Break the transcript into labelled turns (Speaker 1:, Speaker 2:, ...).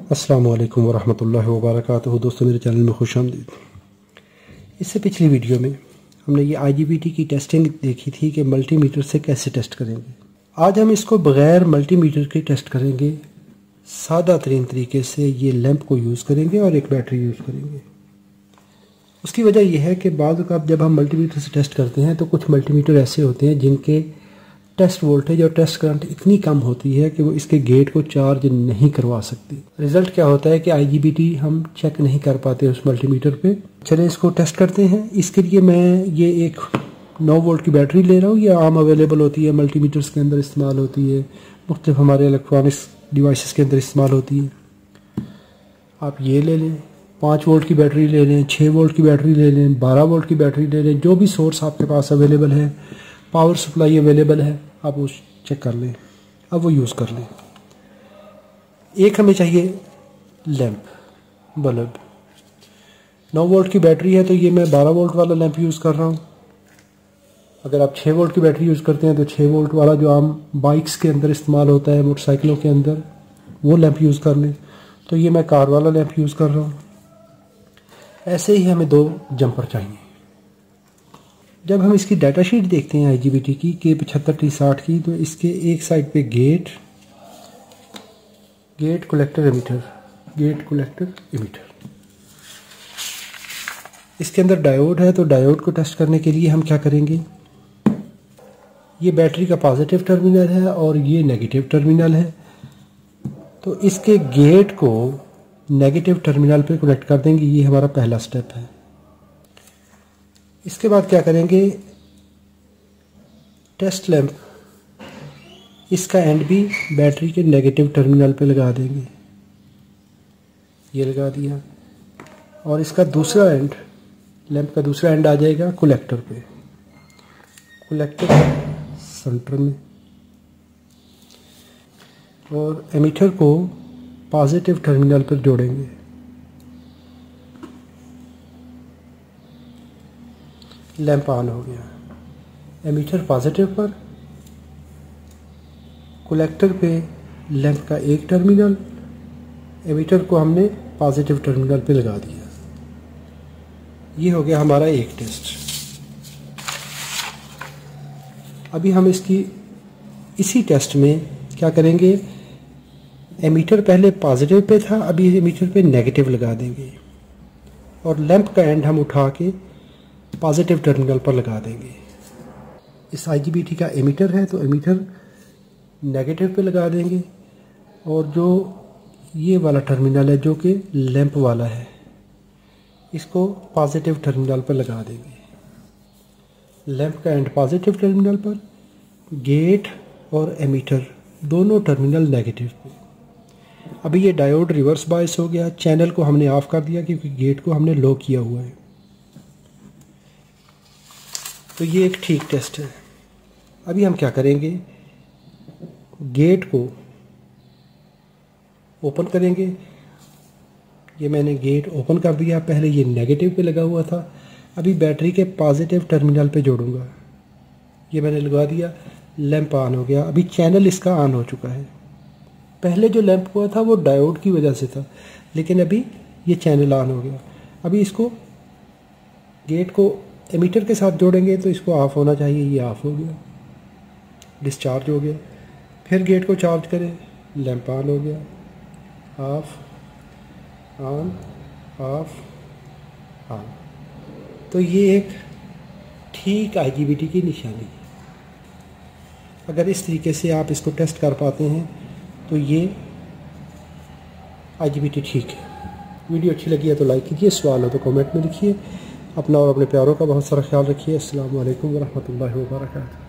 Speaker 1: अस्सलामु अलैकुम वरहमतुल्लाहि वबरकातुहू। दोस्तों, मेरे चैनल में खुशामदीद। इससे पिछली वीडियो में हमने ये IGBT की टेस्टिंग देखी थी कि मल्टीमीटर से कैसे टेस्ट करेंगे। आज हम इसको बग़ैर मल्टीमीटर के टेस्ट करेंगे। सादा तरीन तरीके से ये लैंप को यूज़ करेंगे और एक बैटरी यूज़ करेंगे। उसकी वजह यह है कि बाद जब हम मल्टीमीटर से टेस्ट करते हैं तो कुछ मल्टीमीटर ऐसे होते हैं जिनके टेस्ट वोल्टेज और टेस्ट करंट इतनी कम होती है कि वो इसके गेट को चार्ज नहीं करवा सकती। रिजल्ट क्या होता है कि IGBT हम चेक नहीं कर पाते उस मल्टीमीटर पे। चलिए इसको टेस्ट करते हैं। इसके लिए मैं ये एक 9 वोल्ट की बैटरी ले रहा हूँ। ये आम अवेलेबल होती है, मल्टीमीटर्स के अंदर इस्तेमाल होती है, मुख्तलिफ हमारे इलेक्ट्रॉनिक्स डिवाइसेस के अंदर इस्तेमाल होती है। आप ये ले लें, 5 वोल्ट की बैटरी ले लें, 6 वोल्ट की बैटरी ले लें, 12 वोल्ट की बैटरी ले लें, जो भी सोर्स आपके पास अवेलेबल है, पावर सप्लाई अवेलेबल है, आप उस चेक कर लें। अब वो यूज़ कर लें। एक हमें चाहिए लैंप, बल्ब। 9 वोल्ट की बैटरी है तो ये मैं 12 वोल्ट वाला लैंप यूज़ कर रहा हूँ। अगर आप 6 वोल्ट की बैटरी यूज़ करते हैं तो 6 वोल्ट वाला जो आम बाइक्स के अंदर इस्तेमाल होता है, मोटरसाइकिलों के अंदर, वो लैंप यूज़ कर लें। तो ये मैं कार वाला लैंप यूज़ कर रहा हूँ। ऐसे ही हमें 2 जंपर चाहिए। जब हम इसकी डाटा शीट देखते हैं IGBT की K75T60 की, तो इसके एक साइड पे गेट कलेक्टर एमीटर, इसके अंदर डायोड है। तो डायोड को टेस्ट करने के लिए हम क्या करेंगे, ये बैटरी का पॉजिटिव टर्मिनल है और ये नेगेटिव टर्मिनल है। तो इसके गेट को नेगेटिव टर्मिनल पे कनेक्ट कर देंगे। ये हमारा पहला स्टेप है। इसके बाद क्या करेंगे, टेस्ट लैंप, इसका एंड भी बैटरी के नेगेटिव टर्मिनल पे लगा देंगे। ये लगा दिया। और इसका दूसरा एंड, लैंप का दूसरा एंड आ जाएगा कलेक्टर पे, कलेक्टर सेंटर में। और एमीटर को पॉजिटिव टर्मिनल पर जोड़ेंगे। लैंप ऑन हो गया। एमीटर पॉजिटिव पर, कलेक्टर पे लैंप का एक टर्मिनल, एमीटर को हमने पॉजिटिव टर्मिनल पे लगा दिया। ये हो गया हमारा एक टेस्ट। अभी हम इसी टेस्ट में क्या करेंगे, एमीटर पहले पॉजिटिव पे था, अभी एमीटर पे नेगेटिव लगा देंगे और लैंप का एंड हम उठा के पॉजिटिव टर्मिनल पर लगा देंगे। इस IGBT का एमीटर है तो एमीटर नेगेटिव पे लगा देंगे और जो ये वाला टर्मिनल है जो कि लैंप वाला है, इसको पॉजिटिव टर्मिनल पर लगा देंगे। लैंप का एंड पॉजिटिव टर्मिनल पर, गेट और एमीटर दोनों टर्मिनल नेगेटिव पे। अभी ये डायोड रिवर्स बायस हो गया। चैनल को हमने ऑफ कर दिया क्योंकि गेट को हमने लो किया हुआ है। तो ये एक ठीक टेस्ट है। अभी हम क्या करेंगे, गेट को ओपन करेंगे। ये मैंने गेट ओपन कर दिया। पहले ये नेगेटिव पे लगा हुआ था, अभी बैटरी के पॉजिटिव टर्मिनल पे जोड़ूंगा। ये मैंने लगा दिया। लैंप ऑन हो गया। अभी चैनल इसका ऑन हो चुका है। पहले जो लैंप हुआ था वो डायोड की वजह से था, लेकिन अभी ये चैनल ऑन हो गया। अभी इसको गेट को एमीटर के साथ जोड़ेंगे तो इसको ऑफ होना चाहिए। ये ऑफ हो गया, डिस्चार्ज हो गया। फिर गेट को चार्ज करें, लैंप ऑन हो गया, ऑफ, ऑन, ऑफ, ऑन। तो ये एक ठीक IGBT की निशानी है। अगर इस तरीके से आप इसको टेस्ट कर पाते हैं तो ये IGBT ठीक है। वीडियो अच्छी लगी है तो लाइक कीजिए, सवाल हो तो कमेंट में लिखिए। अपना और अपने प्यारों का बहुत सारा ख्याल रखिए। अस्सलामु अलैकुम वरहमतुल्लाहि वबरकातुहू।